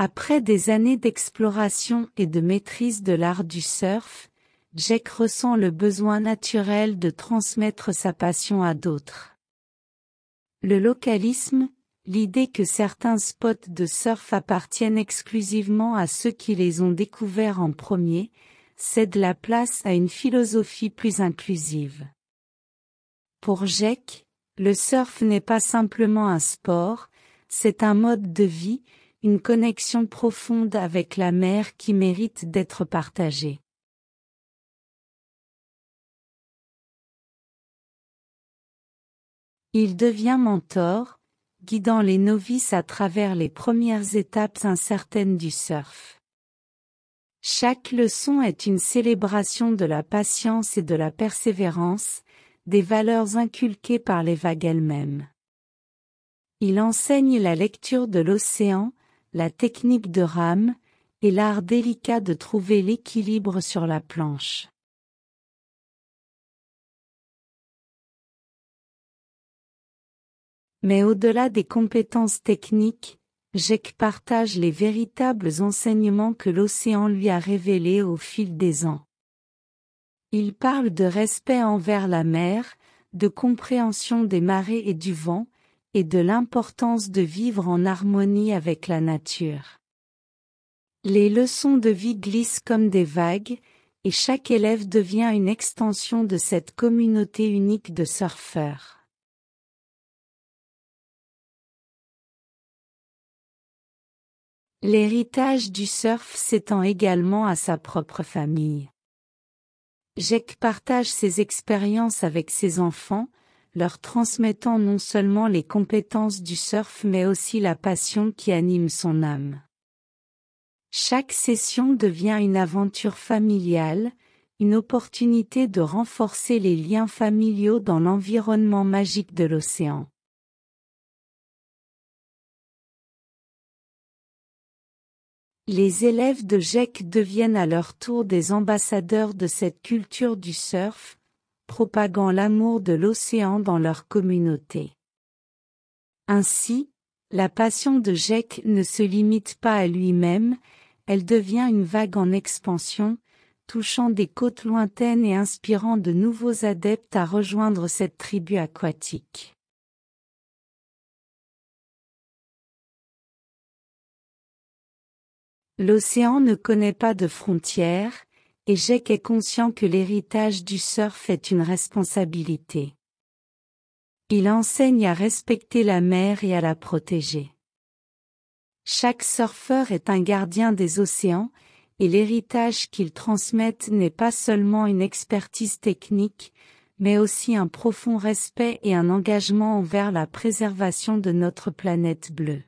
Après des années d'exploration et de maîtrise de l'art du surf, Jake ressent le besoin naturel de transmettre sa passion à d'autres. Le localisme, l'idée que certains spots de surf appartiennent exclusivement à ceux qui les ont découverts en premier, cède la place à une philosophie plus inclusive. Pour Jake, le surf n'est pas simplement un sport, c'est un mode de vie, une connexion profonde avec la mer qui mérite d'être partagée. Il devient mentor, guidant les novices à travers les premières étapes incertaines du surf. Chaque leçon est une célébration de la patience et de la persévérance, des valeurs inculquées par les vagues elles-mêmes. Il enseigne la lecture de l'océan, la technique de rame, et l'art délicat de trouver l'équilibre sur la planche. Mais au-delà des compétences techniques, Jake partage les véritables enseignements que l'océan lui a révélés au fil des ans. Il parle de respect envers la mer, de compréhension des marées et du vent, et de l'importance de vivre en harmonie avec la nature. Les leçons de vie glissent comme des vagues, et chaque élève devient une extension de cette communauté unique de surfeurs. L'héritage du surf s'étend également à sa propre famille. Jake partage ses expériences avec ses enfants, leur transmettant non seulement les compétences du surf mais aussi la passion qui anime son âme. Chaque session devient une aventure familiale, une opportunité de renforcer les liens familiaux dans l'environnement magique de l'océan. Les élèves de Jake deviennent à leur tour des ambassadeurs de cette culture du surf, propagant l'amour de l'océan dans leur communauté. Ainsi, la passion de Jake ne se limite pas à lui-même, elle devient une vague en expansion, touchant des côtes lointaines et inspirant de nouveaux adeptes à rejoindre cette tribu aquatique. L'océan ne connaît pas de frontières, et Jake est conscient que l'héritage du surf est une responsabilité. Il enseigne à respecter la mer et à la protéger. Chaque surfeur est un gardien des océans, et l'héritage qu'ils transmettent n'est pas seulement une expertise technique, mais aussi un profond respect et un engagement envers la préservation de notre planète bleue.